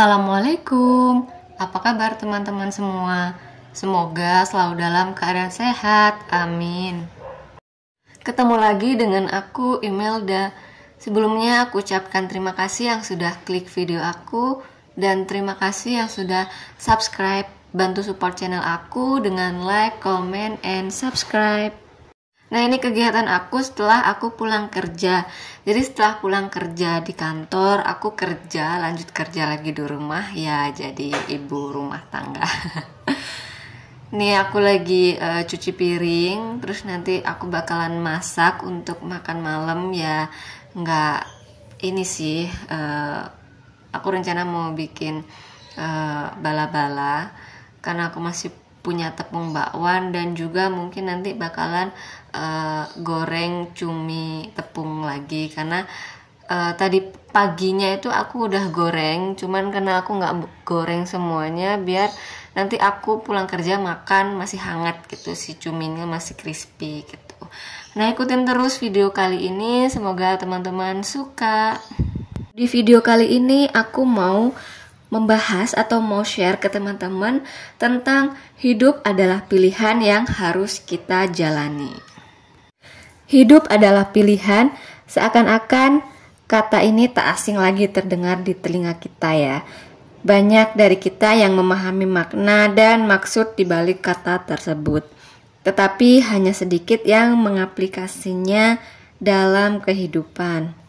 Assalamualaikum, apa kabar teman-teman semua? Semoga selalu dalam keadaan sehat, amin. Ketemu lagi dengan aku, Imelda. Sebelumnya aku ucapkan terima kasih yang sudah klik video aku, dan terima kasih yang sudah subscribe. Bantu support channel aku dengan like, comment, and subscribe. Nah, ini kegiatan aku setelah aku pulang kerja. Jadi setelah pulang kerja di kantor, aku lanjut kerja lagi di rumah ya, jadi ibu rumah tangga. Nih aku lagi cuci piring, terus nanti aku bakalan masak untuk makan malam ya. Nggak ini sih, aku rencana mau bikin bala-bala karena aku masih punya tepung bakwan, dan juga mungkin nanti bakalan goreng cumi tepung lagi karena tadi paginya itu aku udah goreng, cuman karena aku nggak goreng semuanya biar nanti aku pulang kerja makan masih hangat gitu, si cuminya masih crispy gitu. Nah, ikutin terus video kali ini, semoga teman-teman suka. Di video kali ini aku mau membahas atau mau share ke teman-teman tentang hidup adalah pilihan yang harus kita jalani. Hidup adalah pilihan, seakan-akan kata ini tak asing lagi terdengar di telinga kita ya. Banyak dari kita yang memahami makna dan maksud di balik kata tersebut, tetapi hanya sedikit yang mengaplikasinya dalam kehidupan.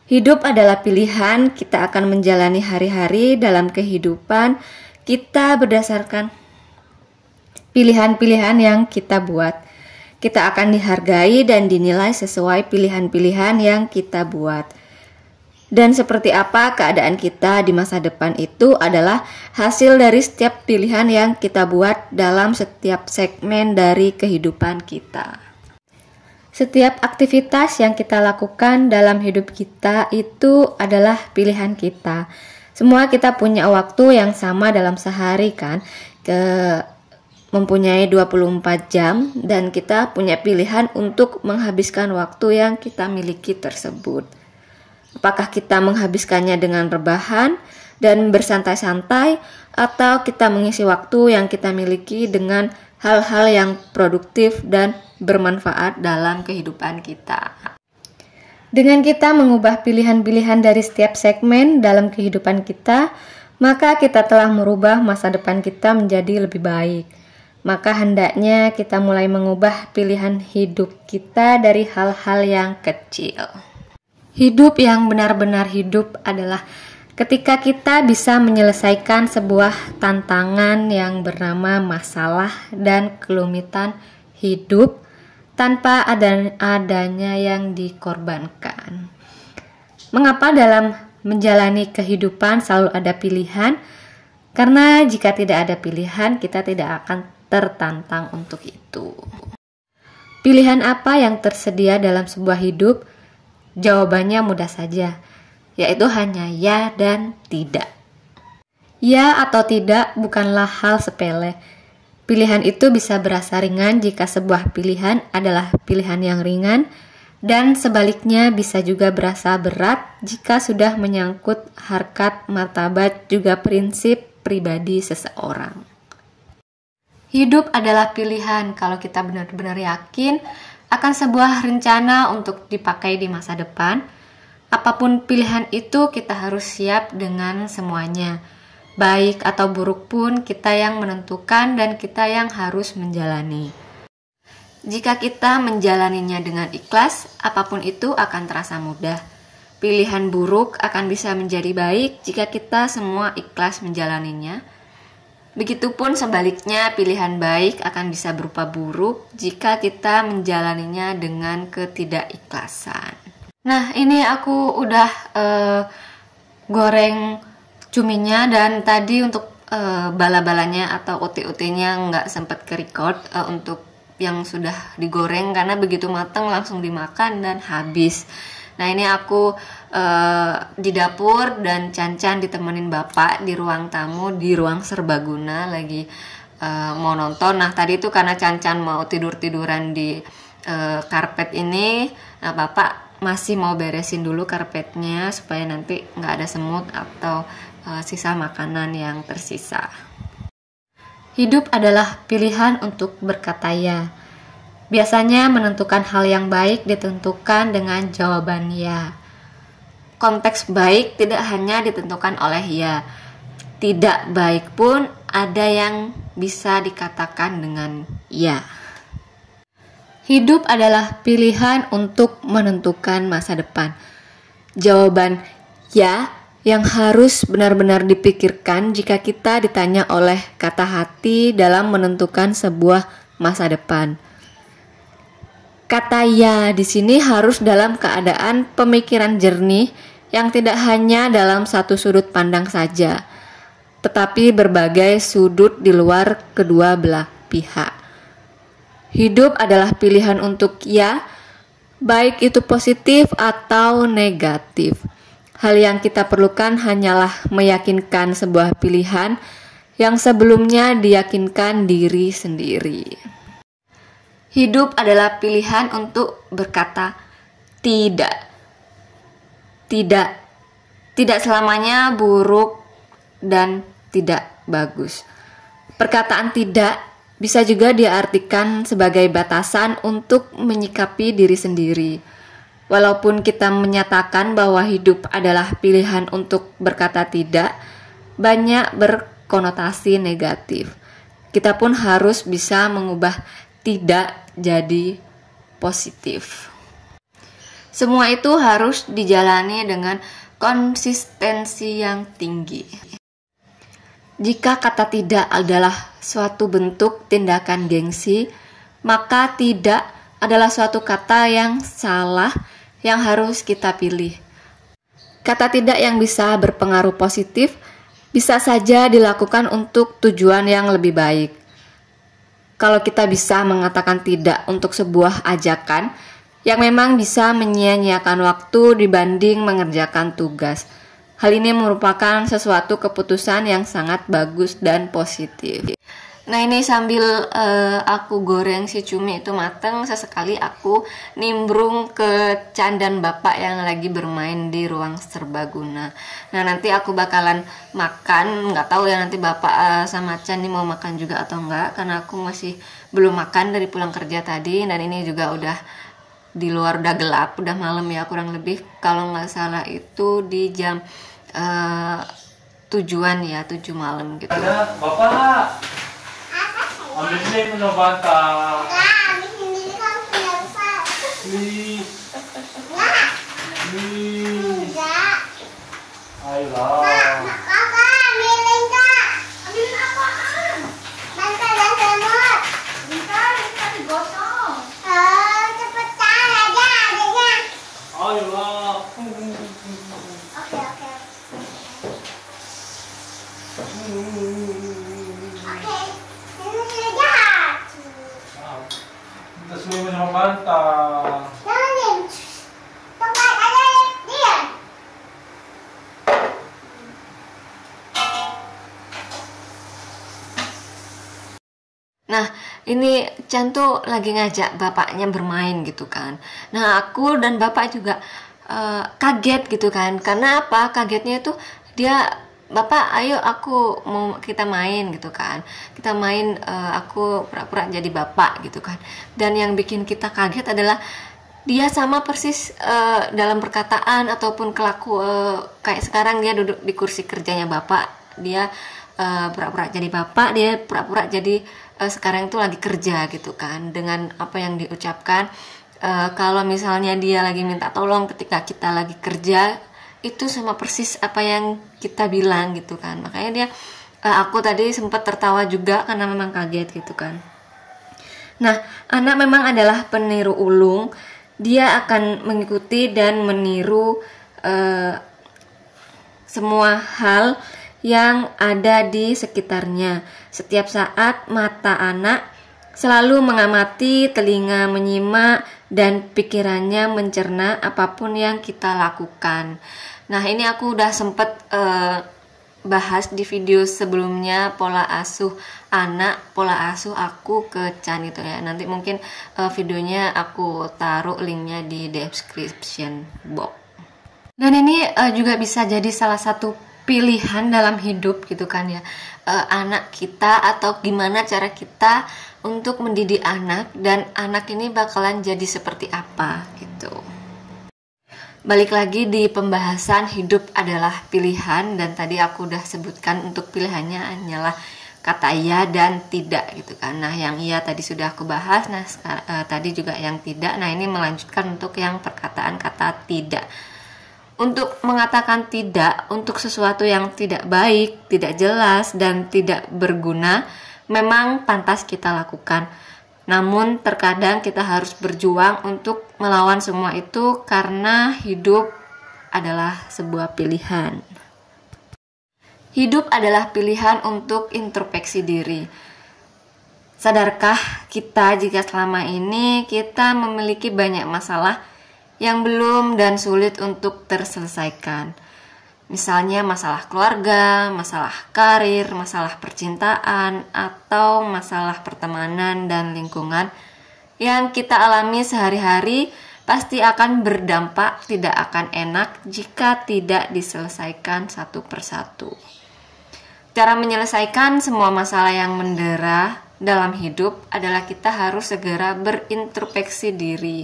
Hidup adalah pilihan, kita akan menjalani hari-hari dalam kehidupan kita berdasarkan pilihan-pilihan yang kita buat. Kita akan dihargai dan dinilai sesuai pilihan-pilihan yang kita buat. Dan seperti apa keadaan kita di masa depan itu adalah hasil dari setiap pilihan yang kita buat dalam setiap segmen dari kehidupan kita. Setiap aktivitas yang kita lakukan dalam hidup kita itu adalah pilihan kita. Semua kita punya waktu yang sama dalam sehari kan, mempunyai 24 jam, dan kita punya pilihan untuk menghabiskan waktu yang kita miliki tersebut. Apakah kita menghabiskannya dengan rebahan dan bersantai-santai, atau kita mengisi waktu yang kita miliki dengan hal-hal yang produktif dan bermanfaat dalam kehidupan kita. Dengan kita mengubah pilihan-pilihan dari setiap segmen dalam kehidupan kita, maka kita telah merubah masa depan kita menjadi lebih baik. Maka hendaknya kita mulai mengubah pilihan hidup kita dari hal-hal yang kecil. Hidup yang benar-benar hidup adalah ketika kita bisa menyelesaikan sebuah tantangan yang bernama masalah dan kerumitan hidup tanpa adanya yang dikorbankan. Mengapa dalam menjalani kehidupan selalu ada pilihan? Karena jika tidak ada pilihan, kita tidak akan tertantang untuk itu. Pilihan apa yang tersedia dalam sebuah hidup? Jawabannya mudah saja, yaitu hanya ya dan tidak. Ya atau tidak bukanlah hal sepele. Pilihan itu bisa berasa ringan jika sebuah pilihan adalah pilihan yang ringan, dan sebaliknya bisa juga berasa berat jika sudah menyangkut harkat, martabat, juga prinsip pribadi seseorang. Hidup adalah pilihan kalau kita benar-benar yakin akan sebuah rencana untuk dipakai di masa depan. Apapun pilihan itu, kita harus siap dengan semuanya. Baik atau buruk pun kita yang menentukan dan kita yang harus menjalani. Jika kita menjalaninya dengan ikhlas, apapun itu akan terasa mudah. Pilihan buruk akan bisa menjadi baik jika kita semua ikhlas menjalaninya. Begitupun sebaliknya, pilihan baik akan bisa berupa buruk jika kita menjalaninya dengan ketidakikhlasan. Nah, ini aku udah goreng cuminya, dan tadi untuk bala-balanya atau uti-utinya nggak sempat ke-record untuk yang sudah digoreng karena begitu matang langsung dimakan dan habis. Nah, ini aku di dapur dan Cancan ditemenin bapak di ruang tamu, di ruang serbaguna lagi mau nonton. Nah, tadi itu karena Cancan mau tidur-tiduran di karpet ini, nah bapak masih mau beresin dulu karpetnya supaya nanti nggak ada semut atau sisa makanan yang tersisa. Hidup adalah pilihan untuk berkata ya. Biasanya menentukan hal yang baik ditentukan dengan jawaban ya. Konteks baik tidak hanya ditentukan oleh ya. Tidak baik pun ada yang bisa dikatakan dengan ya. Hidup adalah pilihan untuk menentukan masa depan. Jawaban ya yang harus benar-benar dipikirkan jika kita ditanya oleh kata hati dalam menentukan sebuah masa depan. Kata ya di sini harus dalam keadaan pemikiran jernih yang tidak hanya dalam satu sudut pandang saja, tetapi berbagai sudut di luar kedua belah pihak. Hidup adalah pilihan untuk ya, baik itu positif atau negatif. Hal yang kita perlukan hanyalah meyakinkan sebuah pilihan yang sebelumnya diyakinkan diri sendiri. Hidup adalah pilihan untuk berkata tidak. Tidak. Tidak selamanya buruk dan tidak bagus. Perkataan tidak bisa juga diartikan sebagai batasan untuk menyikapi diri sendiri. Walaupun kita menyatakan bahwa hidup adalah pilihan untuk berkata tidak, banyak berkonotasi negatif. Kita pun harus bisa mengubah tidak jadi positif. Semua itu harus dijalani dengan konsistensi yang tinggi. Jika kata tidak adalah suatu bentuk tindakan gengsi, maka tidak adalah suatu kata yang salah yang harus kita pilih. Kata tidak yang bisa berpengaruh positif bisa saja dilakukan untuk tujuan yang lebih baik. Kalau kita bisa mengatakan tidak untuk sebuah ajakan yang memang bisa menyia-nyiakan waktu dibanding mengerjakan tugas, hal ini merupakan sesuatu keputusan yang sangat bagus dan positif. Nah, ini sambil aku goreng si cumi itu mateng, sesekali aku nimbrung ke Chan dan Bapak yang lagi bermain di ruang serbaguna. Nah, nanti aku bakalan makan, nggak tahu ya nanti Bapak sama Chan ini mau makan juga atau enggak, karena aku masih belum makan dari pulang kerja tadi, dan ini juga udah di luar udah gelap, udah malam ya kurang lebih, kalau nggak salah itu di jam 7-an ya, 7 malam gitu. Ada Bapak. Ambil sini punya bantah. Habis ini kamu punya rusak. Nih. Enggak. Nih. Enggak. Ayolah. Kakak, ambilin kak. Ambilin apaan? Bantal dan semut. Bentar, ini kan digosong. Oh, cepetan aja adiknya. Ayolah. Oke. Oke. Ini sudah jahat. Kita semua punya bantah. Jangan diam. Tempat aja diam. Nah, ini Chan tuh lagi ngajak bapaknya bermain gitu kan. Nah, aku dan bapak juga kaget gitu kan. Karena apa? Kagetnya itu dia, Bapak ayo aku mau kita main gitu kan. Kita main, aku pura-pura jadi bapak gitu kan. Dan yang bikin kita kaget adalah dia sama persis dalam perkataan ataupun kelaku, kayak sekarang dia duduk di kursi kerjanya bapak. Dia pura-pura jadi bapak, dia pura-pura jadi sekarang itu lagi kerja gitu kan. Dengan apa yang diucapkan, kalau misalnya dia lagi minta tolong ketika kita lagi kerja, itu sama persis apa yang kita bilang gitu kan. Makanya dia, aku tadi sempat tertawa juga karena memang kaget gitu kan. Nah, anak memang adalah peniru ulung. Dia akan mengikuti dan meniru semua hal yang ada di sekitarnya. Setiap saat mata anak selalu mengamati, telinga menyimak, dan pikirannya mencerna apapun yang kita lakukan. Nah, ini aku udah sempet bahas di video sebelumnya pola asuh anak, pola asuh aku ke Chan itu ya. Nanti mungkin videonya aku taruh linknya di description box. Dan ini juga bisa jadi salah satu pilihan dalam hidup gitu kan ya, anak kita atau gimana cara kita untuk mendidik anak, dan anak ini bakalan jadi seperti apa gitu. Balik lagi di pembahasan hidup adalah pilihan, dan tadi aku udah sebutkan untuk pilihannya hanyalah kata iya dan tidak gitu kan. Nah yang iya tadi sudah aku bahas, nah tadi juga yang tidak. Nah ini melanjutkan untuk yang perkataan kata tidak. Untuk mengatakan tidak untuk sesuatu yang tidak baik, tidak jelas, dan tidak berguna memang pantas kita lakukan. Namun terkadang kita harus berjuang untuk melawan semua itu karena hidup adalah sebuah pilihan. Hidup adalah pilihan untuk introspeksi diri. Sadarkah kita jika selama ini kita memiliki banyak masalah yang belum dan sulit untuk terselesaikan? Misalnya masalah keluarga, masalah karir, masalah percintaan, atau masalah pertemanan dan lingkungan yang kita alami sehari-hari pasti akan berdampak tidak akan enak jika tidak diselesaikan satu persatu. Cara menyelesaikan semua masalah yang mendera dalam hidup adalah kita harus segera berintrospeksi diri.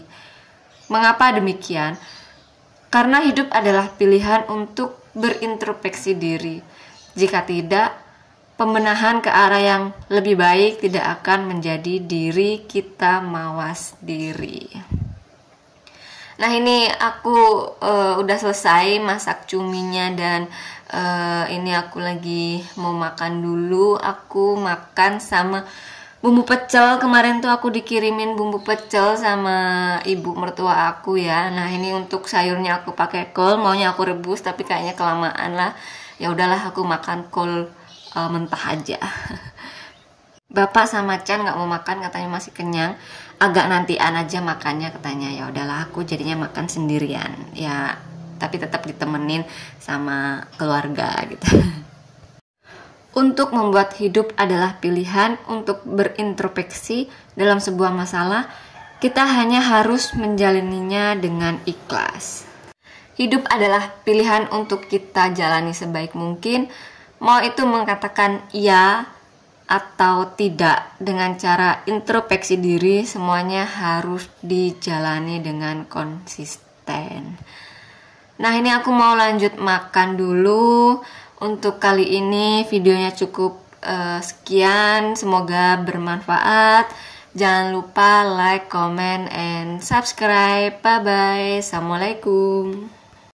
Mengapa demikian? Karena hidup adalah pilihan untuk berintrospeksi diri. Jika tidak, pembenahan ke arah yang lebih baik tidak akan menjadi diri kita mawas diri. Nah ini aku udah selesai masak cuminya, dan ini aku lagi mau makan dulu. Aku makan sama bumbu pecel. Kemarin tuh aku dikirimin bumbu pecel sama ibu mertua aku ya. Nah ini untuk sayurnya aku pakai kol, maunya aku rebus tapi kayaknya kelamaan lah. Ya udahlah aku makan kol mentah aja. Bapak sama Chan nggak mau makan, katanya masih kenyang. Agak nantian aja makannya katanya. Ya udahlah aku jadinya makan sendirian. Ya tapi tetap ditemenin sama keluarga gitu. Untuk membuat hidup adalah pilihan untuk berintrospeksi dalam sebuah masalah, kita hanya harus menjalaninya dengan ikhlas. Hidup adalah pilihan untuk kita jalani sebaik mungkin, mau itu mengatakan iya atau tidak. Dengan cara introspeksi diri, semuanya harus dijalani dengan konsisten. Nah ini aku mau lanjut makan dulu. Untuk kali ini videonya cukup sekian, semoga bermanfaat. Jangan lupa like, comment, and subscribe. Bye bye. Assalamualaikum.